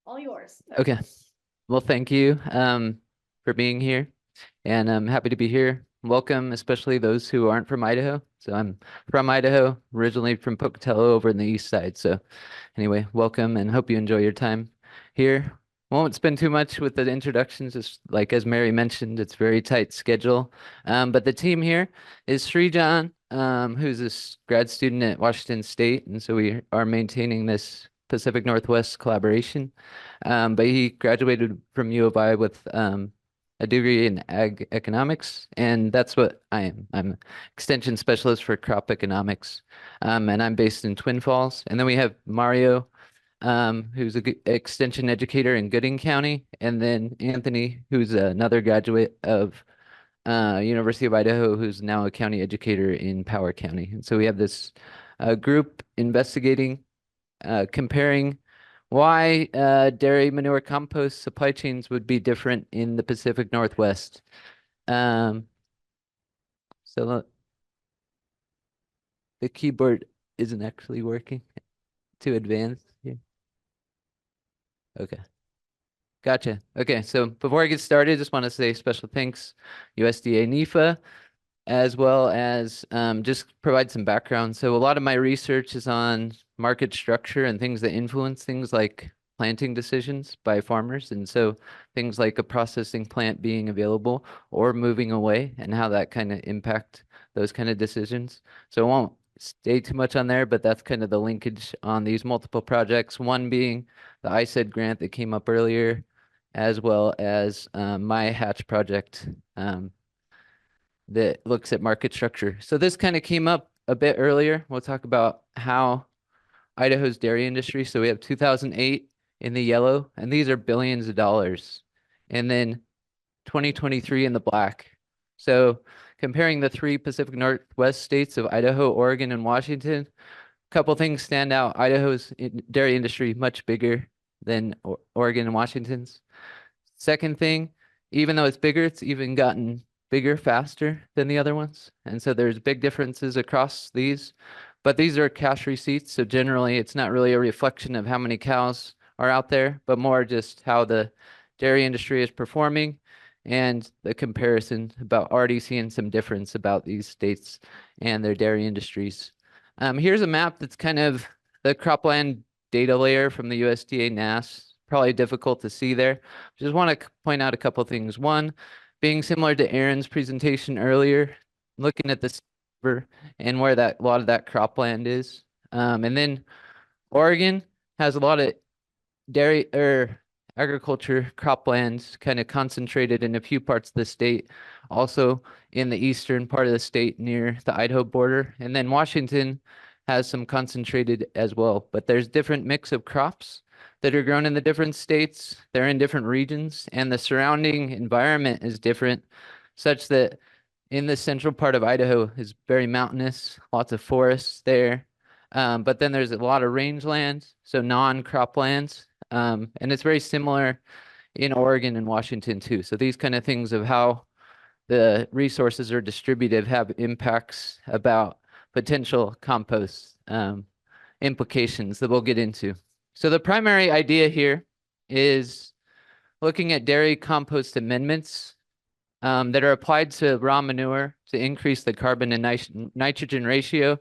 All yours. Okay. Well, thank you for being here, and I'm happy to be here. Welcome, especially those who aren't from Idaho. So I'm from Idaho, originally from Pocatello over in the east side. So anyway, welcome and hope you enjoy your time here. Won't spend too much with the introductions, just like as Mary mentioned, it's very tight schedule. But the team here is Srijan, who's a grad student at Washington State, and so we are maintaining this Pacific Northwest collaboration. But he graduated from U of I with a degree in ag economics, and that's what I am. I'm extension specialist for crop economics, and I'm based in Twin Falls. And then we have Mario, who's a extension educator in Gooding County, and then Anthony, who's another graduate of University of Idaho, who's now a county educator in Power County. And so we have this group investigating, comparing why dairy manure compost supply chains would be different in the Pacific Northwest. Um, so the keyboard isn't actually working to advance. Yeah. Okay. Gotcha. Okay, so before I get started, just want to say special thanks, USDA NEFA, as well as just provide some background. So a lot of my research is on market structure and things that influence things like planting decisions by farmers. And so things like a processing plant being available or moving away and how that kind of impact those kind of decisions. So I won't stay too much on there, but that's kind of the linkage on these multiple projects. One being the ISED grant that came up earlier, as well as my Hatch project. That looks at market structure. So this kind of came up a bit earlier. We'll talk about how Idaho's dairy industry. So we have 2008 in the yellow, and these are billions of dollars. And then 2023 in the black. So comparing the three Pacific Northwest states of Idaho, Oregon, and Washington, a couple things stand out. Idaho's dairy industry much bigger than Oregon and Washington's. Second thing, even though it's bigger, it's even gotten bigger faster than the other ones. And so there's big differences across these, but these are cash receipts. So generally it's not really a reflection of how many cows are out there, but more just how the dairy industry is performing and the comparison about already seeing some difference about these states and their dairy industries. Here's a map that's kind of the cropland data layer from the USDA NASS. Probably difficult to see there. Just want to point out a couple things. One, being similar to Aaron's presentation earlier, looking at the river and where that a lot of that cropland is. And then Oregon has a lot of dairy or agriculture croplands kind of concentrated in a few parts of the state, also in the eastern part of the state near the Idaho border. And then Washington has some concentrated as well, but there's different mix of crops that are grown in the different states. They're in different regions, and the surrounding environment is different, such that in the central part of Idaho is very mountainous, lots of forests there. But then there's a lot of rangeland, so non-crop lands. And it's very similar in Oregon and Washington too. So these kind of things of how the resources are distributed have impacts about potential compost implications that we'll get into. So the primary idea here is looking at dairy compost amendments that are applied to raw manure to increase the carbon and nitrogen ratio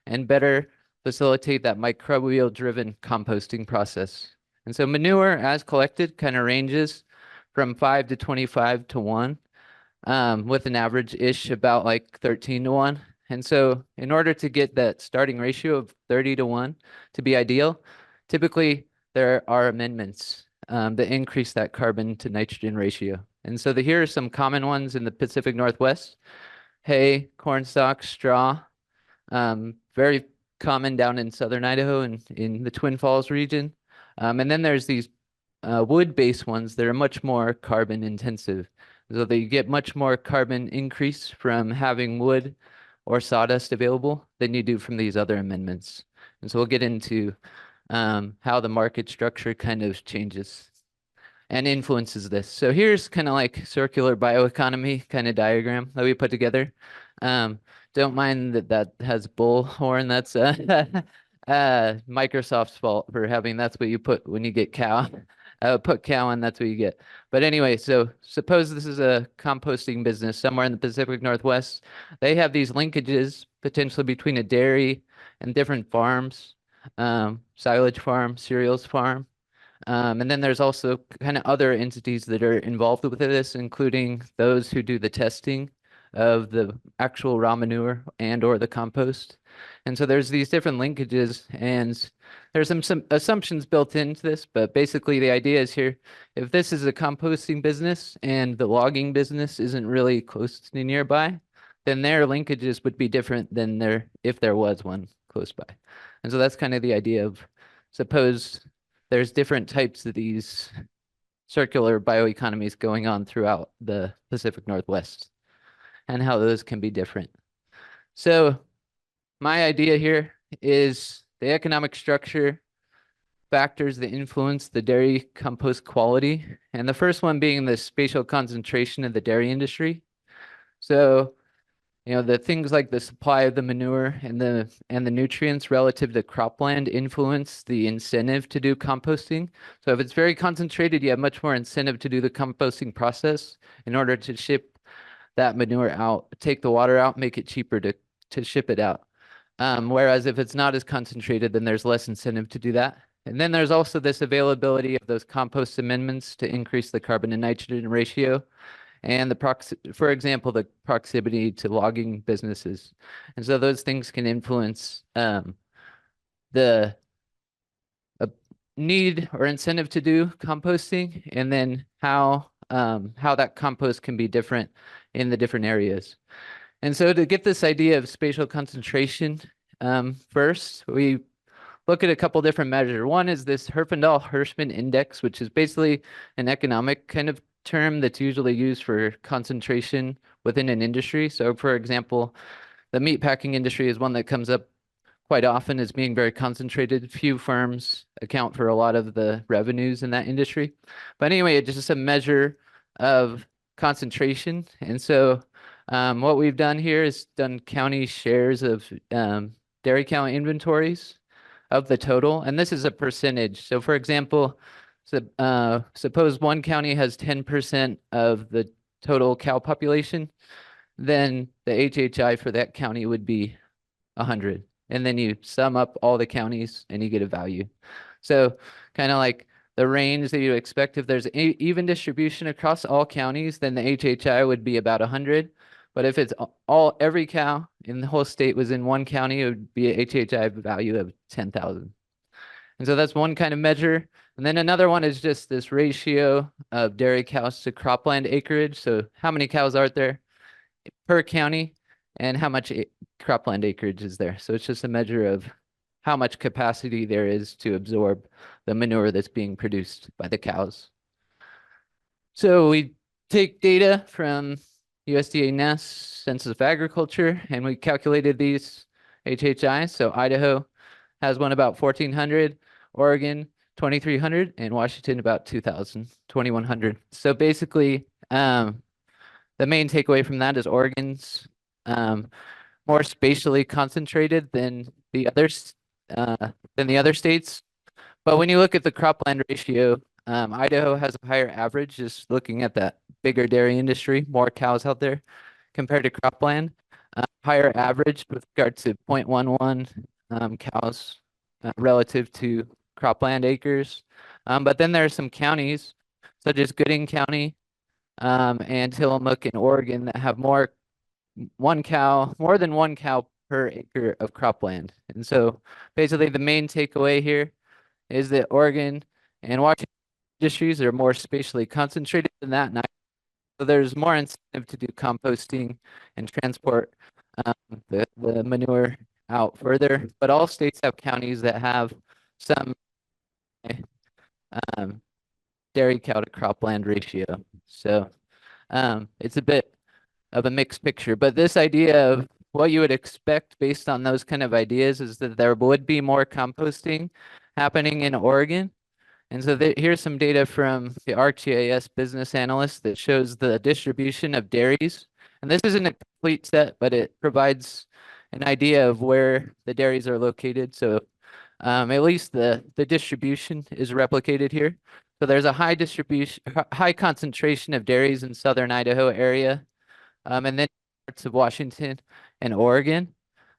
and better facilitate that microbial-driven composting process. And so manure, as collected, kind of ranges from 5 to 25 to 1, with an average-ish about like 13 to 1. And so in order to get that starting ratio of 30 to 1 to be ideal, typically there are amendments that increase that carbon to nitrogen ratio. And so here are some common ones in the Pacific Northwest: hay, corn stalks, straw, very common down in southern Idaho and in the Twin Falls region. And then there's these wood-based ones that are much more carbon intensive. So they get much more carbon increase from having wood or sawdust available than you do from these other amendments. And so we'll get into how the market structure kind of changes and influences this. So here's kind of like circular bioeconomy kind of diagram that we put together. Don't mind that that has bullhorn. That's Microsoft's fault for having that's what you put when you get cow. Put cow in, that's what you get. But anyway, so suppose this is a composting business somewhere in the Pacific Northwest. They have these linkages potentially between a dairy and different farms, silage farm, cereals farm. And then there's also kind of other entities that are involved with this, including those who do the testing of the actual raw manure and or the compost. And so there's these different linkages, and there's some assumptions built into this, but basically the idea is here, if this is a composting business and the logging business isn't really close to nearby, then their linkages would be different than there if there was one close by. And so that's kind of the idea of, suppose there's different types of these circular bioeconomies going on throughout the Pacific Northwest and how those can be different. So my idea here is the economic structure factors that influence the dairy compost quality, and the first one being the spatial concentration of the dairy industry. So the things like the supply of the manure and the nutrients relative to cropland influence the incentive to do composting. So if it's very concentrated, you have much more incentive to do the composting process in order to ship that manure out, take the water out, make it cheaper to ship it out. Whereas if it's not as concentrated, then there's less incentive to do that. And then there's also this availability of those compost amendments to increase the carbon and nitrogen ratio, and for example, the proximity to logging businesses. And so those things can influence the need or incentive to do composting, and then how that compost can be different in the different areas. And so to get this idea of spatial concentration, first, we look at a couple different measures. One is this Herfindahl-Hirschman index, which is basically an economic kind of term that's usually used for concentration within an industry. So for example, the meatpacking industry is one that comes up quite often as being very concentrated. Few firms account for a lot of the revenues in that industry. But anyway, it's just a measure of concentration. And so what we've done here is done county shares of dairy cow inventories of the total, and this is a percentage. So for example, suppose one county has 10% of the total cow population, then the HHI for that county would be 100. And then you sum up all the counties and you get a value. So kind of like the range that you expect, if there's even distribution across all counties, then the HHI would be about 100. But if it's every cow in the whole state was in one county, it would be a HHI value of 10,000. And so that's one kind of measure. And then another one is just this ratio of dairy cows to cropland acreage. So how many cows are there per county and how much cropland acreage is there. So it's just a measure of how much capacity there is to absorb the manure that's being produced by the cows. So we take data from USDA NEST, Census of Agriculture, and we calculated these HHIs. So Idaho has one about 1,400, Oregon 2,300, and Washington about 2,000, 2,100. So basically, the main takeaway from that is Oregon's more spatially concentrated than the other states. But when you look at the cropland ratio, Idaho has a higher average, just looking at that bigger dairy industry, more cows out there compared to cropland. Higher average with regard to 0.11 cows relative to cropland acres. But then there are some counties, such as Gooding County and Tillamook in Oregon, that have more than one cow per acre of cropland. And so basically the main takeaway here is that Oregon and Washington industries are more spatially concentrated than that. So there's more incentive to do composting and transport the manure out further. But all states have counties that have some dairy cow to cropland ratio. So it's a bit of a mixed picture. But this idea of what you would expect based on those kind of ideas is that there would be more composting happening in Oregon. And so here's some data from the ArcGIS business analyst that shows the distribution of dairies. And this isn't a complete set, but it provides an idea of where the dairies are located. So at least the distribution is replicated here. So there's a high concentration of dairies in southern Idaho area, and then parts of Washington and Oregon.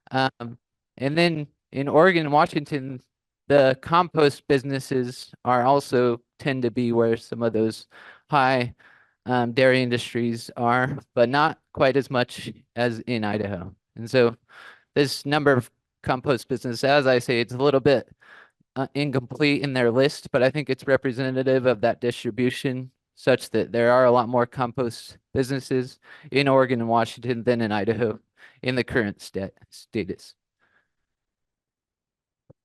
Um, and then in Oregon and Washington, the compost businesses are also tend to be where some of those high dairy industries are, but not quite as much as in Idaho. And so this number of compost business, as I say, it's a little bit incomplete in their list, but I think it's representative of that distribution such that there are a lot more compost businesses in Oregon and Washington than in Idaho in the current status.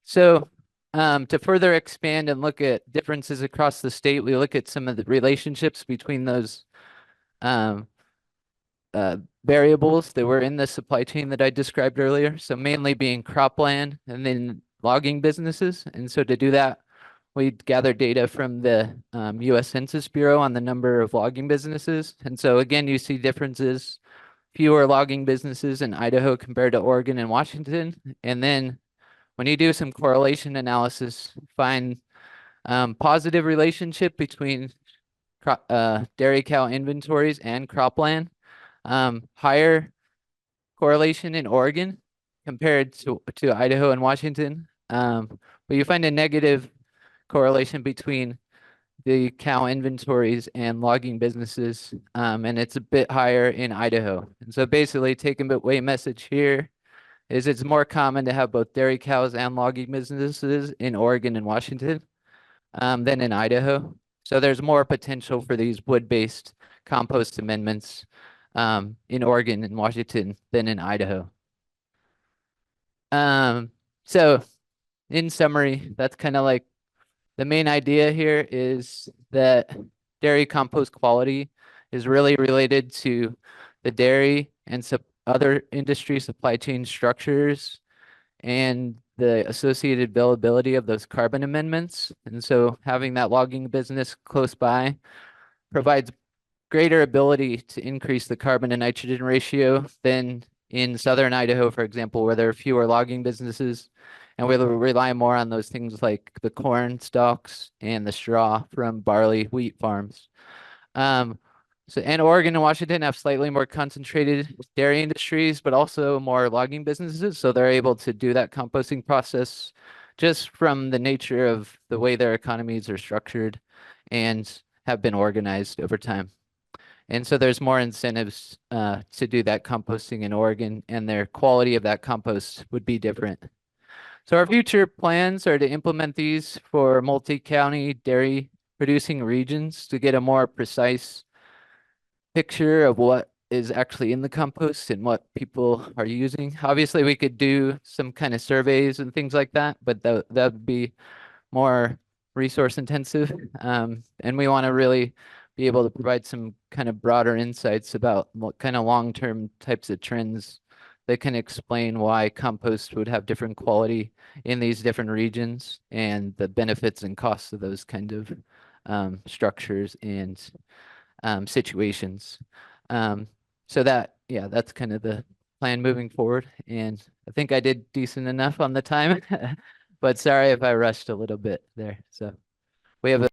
So to further expand and look at differences across the state, we look at some of the relationships between those um, variables that were in the supply chain that I described earlier. So mainly being cropland and then logging businesses. And so to do that, we gather data from the US Census Bureau on the number of logging businesses. And so again, you see differences, fewer logging businesses in Idaho compared to Oregon and Washington. And then when you do some correlation analysis, find positive relationship between dairy cow inventories and cropland. Higher correlation in Oregon compared to Idaho and Washington. But you find a negative correlation between the cow inventories and logging businesses, and it's a bit higher in Idaho. And so basically, taking away message here is it's more common to have both dairy cows and logging businesses in Oregon and Washington than in Idaho. So there's more potential for these wood-based compost amendments in Oregon and Washington than in Idaho. So in summary, that's kind of like the main idea here is that dairy compost quality is really related to the dairy and other industry supply chain structures and the associated availability of those carbon amendments. And so having that logging business close by provides greater ability to increase the carbon to nitrogen ratio than in southern Idaho, for example, where there are fewer logging businesses. And we rely more on those things like the corn stalks and the straw from barley wheat farms. And Oregon and Washington have slightly more concentrated dairy industries, but also more logging businesses. So they're able to do that composting process just from the nature of the way their economies are structured and have been organized over time. And so there's more incentives to do that composting in Oregon, and their quality of that compost would be different. So our future plans are to implement these for multi-county dairy producing regions to get a more precise picture of what is actually in the compost and what people are using. Obviously, we could do some kind of surveys and things like that, but that would be more resource intensive. And we want to really be able to provide some kind of broader insights about what kind of long-term types of trends that can explain why compost would have different quality in these different regions and the benefits and costs of those kind of structures and situations. So that's kind of the plan moving forward. And I think I did decent enough on the time, but sorry if I rushed a little bit there. So we have a